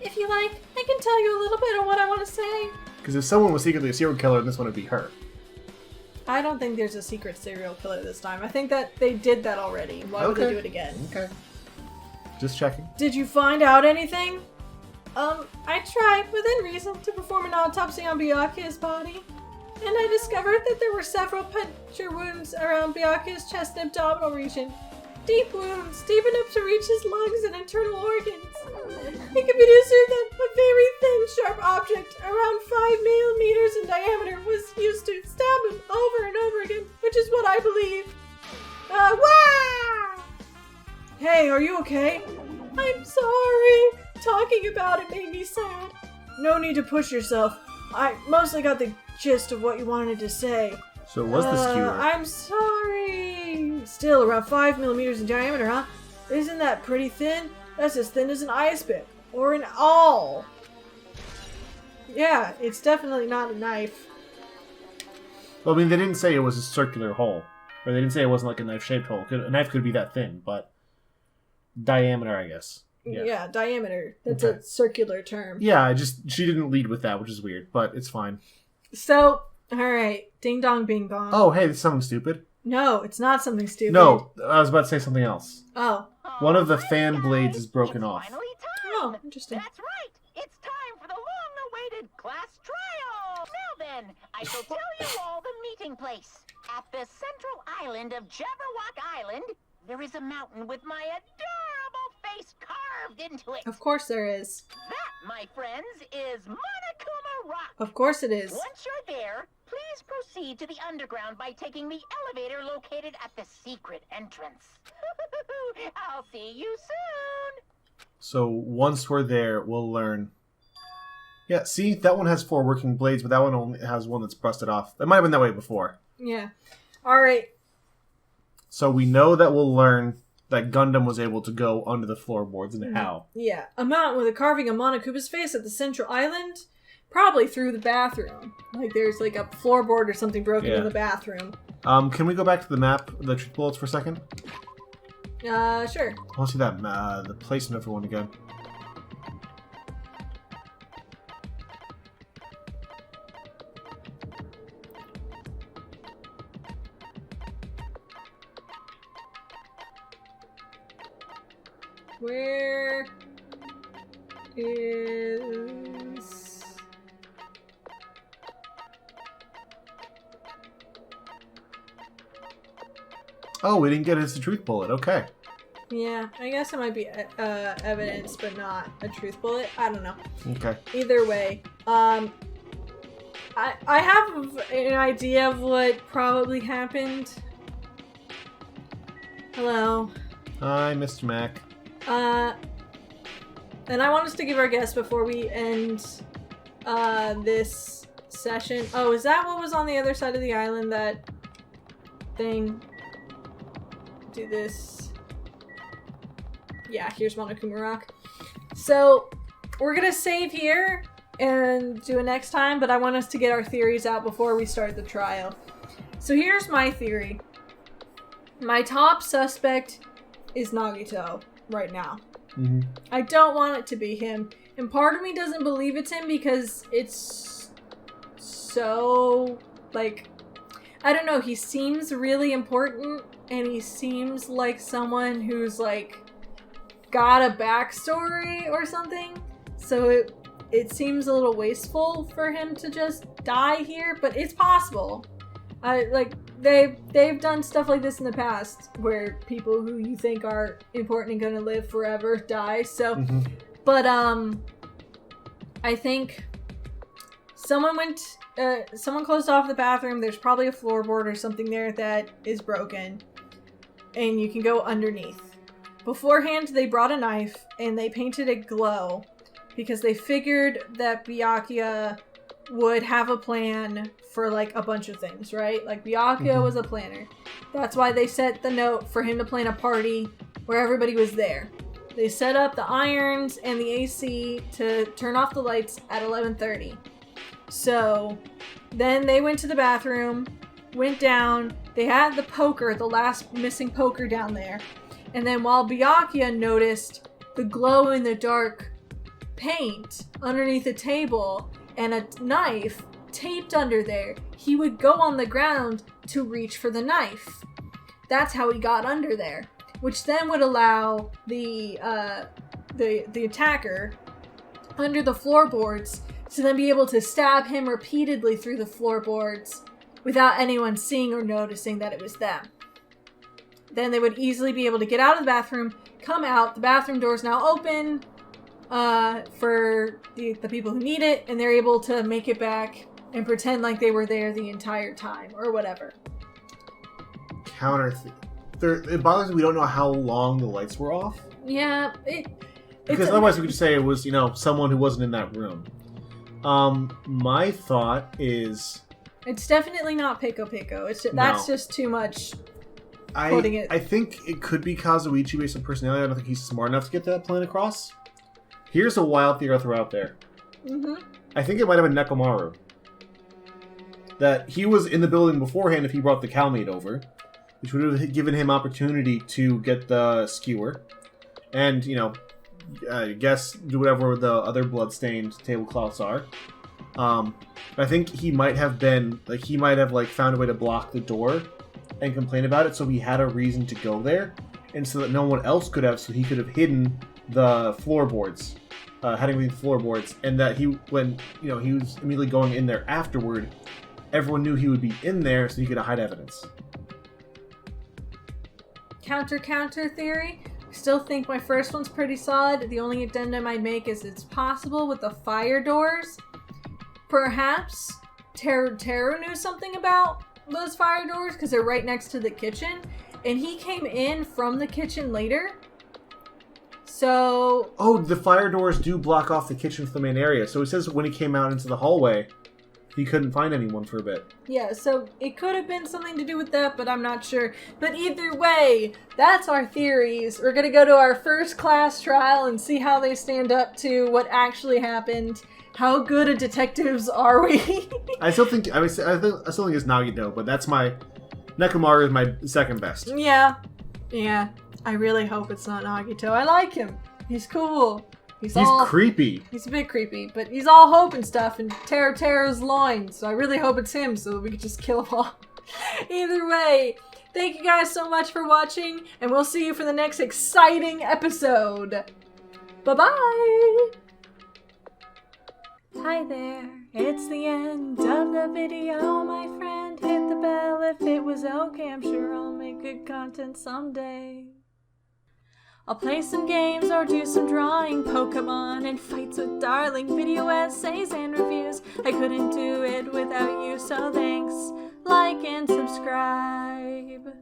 If you like, I can tell you a little bit of what I want to say. Because if someone was secretly a serial killer, then this one would be her. I don't think there's a secret serial killer this time. I think that they did that already. Why would they do it again? Okay. Just checking. Did you find out anything? I tried, within reason, to perform an autopsy on Byakuya's body. And I discovered that there were several puncture wounds around Byakuya's chest and abdominal region. Deep wounds, deep enough to reach his lungs and internal organs. It can be assumed that a very thin, sharp object, around 5 millimeters in diameter, was used to stab him over and over again, which is what I believe. Wah! Hey, are you okay? I'm sorry. Talking about it made me sad. No need to push yourself. I mostly got the gist of what you wanted to say. So it was the skewer. I'm sorry. Still, around 5 millimeters in diameter, huh? Isn't that pretty thin? That's as thin as an ice pick. Or an awl. Yeah, it's definitely not a knife. Well, I mean, they didn't say it was a circular hole. Or they didn't say it wasn't like a knife-shaped hole. A knife could be that thin, but diameter, I guess. Yeah, diameter. That's Okay. a circular term. Yeah, she didn't lead with that, which is weird, but it's fine. So, alright. Ding dong bing bong. Oh, hey, this is something stupid. No, it's not something stupid. No, I was about to say something else. Oh. One of the fan blades is broken off. Finally time. Oh, interesting. That's right. It's time for the long-awaited class trial. Now then, I shall tell you all the meeting place. At the central island of Jabberwock Island, there is a mountain with my adorable face carved into it. Of course there is. That, my friends, is Monokuma Rock. Of course it is. Once you're there, please proceed to the underground by taking the elevator located at the secret entrance. I'll see you soon. So once we're there, we'll learn. Yeah, see, that one has 4 working blades, but that one only has one that's busted off. That might have been that way before. Yeah. Alright. So we know that we'll learn that Gundam was able to go under the floorboards and how. Yeah. A mountain with a carving of Monokuma's face at the central island. Probably through the bathroom. Like there's like a floorboard or something broken in the bathroom. Can we go back to the map, the truth bullets for a second? Sure. I want to see that, the placement for one again. Where is... Oh, we didn't get it as a truth bullet. Okay. Yeah, I guess it might be evidence, but not a truth bullet. I don't know. Okay. Either way, I have an idea of what probably happened. Hello. Hi, Mr. Mac. And I want us to give our guess before we end this session. Oh, is that what was on the other side of the island? That thing? Do this. Yeah, here's Monokuma Rock. So, we're gonna save here and do it next time, but I want us to get our theories out before we start the trial. So here's my theory. My top suspect is Nagito right now. Mm-hmm. I don't want it to be him. And part of me doesn't believe it's him because it's so, like, I don't know, he seems really important and he seems like someone who's, like, got a backstory or something. So it seems a little wasteful for him to just die here, but it's possible. They've done stuff like this in the past where people who you think are important and gonna live forever die. So, but I think someone closed off the bathroom. There's probably a floorboard or something there that is broken, and you can go underneath. Beforehand, they brought a knife and they painted it glow because they figured that Byakuya would have a plan for, like, a bunch of things, right? Like, Byakuya was a planner. That's why they set the note for him to plan a party where everybody was there. They set up the irons and the AC to turn off the lights at 11:30. So, then they went to the bathroom, went down, they had the poker, the last missing poker down there. And then while Byakuya noticed the glow-in-the-dark paint underneath the table and a knife taped under there, he would go on the ground to reach for the knife. That's how he got under there, which then would allow the attacker under the floorboards to then be able to stab him repeatedly through the floorboards without anyone seeing or noticing that it was them. Then they would easily be able to get out of the bathroom, come out, the bathroom door is now open for the people who need it, and they're able to make it back and pretend like they were there the entire time, or whatever. It bothers me we don't know how long the lights were off. Yeah, because otherwise we could just say it was, someone who wasn't in that room. My thought is... It's definitely not Pico Pico. That's just too much putting it... I think it could be Kazuichi based on personality. I don't think he's smart enough to get that plan across. Here's a wild theory I'll throw out there. I think it might have been Nekomaru. that he was in the building beforehand if he brought the cow meat over, which would have given him opportunity to get the skewer, and, you know, I guess do whatever the other blood-stained tablecloths are. I think he might have been, like, found a way to block the door and complain about it, so he had a reason to go there, and so that no one else could have, so he could have hidden the floorboards, hiding beneath the floorboards, and that when he was immediately going in there afterward, everyone knew he would be in there, so he could hide evidence. Counter theory. Still think my first one's pretty solid. The only addendum I'd make is it's possible with the fire doors. Perhaps Teru knew something about those fire doors because they're right next to the kitchen, and he came in from the kitchen later. So... Oh, the fire doors do block off the kitchen from the main area. So it says when he came out into the hallway, he couldn't find anyone for a bit. Yeah, so it could have been something to do with that, but I'm not sure. But either way, that's our theories. We're gonna go to our first class trial and see how they stand up to what actually happened. How good at detectives are we? I still think it's Nagito, but that's Nekomaru is my second best. Yeah. I really hope it's not Nagito. I like him. He's cool. He's creepy. He's a bit creepy, but he's all hope and stuff, and Teru's loins, so I really hope it's him so that we can just kill him all. Either way, thank you guys so much for watching, and we'll see you for the next exciting episode. Bye-bye! Hi there, it's the end of the video, my friend. Hit the bell if it was okay, I'm sure I'll make good content someday. I'll play some games or do some drawing, Pokemon and fights with darling, video essays and reviews. I couldn't do it without you, so thanks, like and subscribe.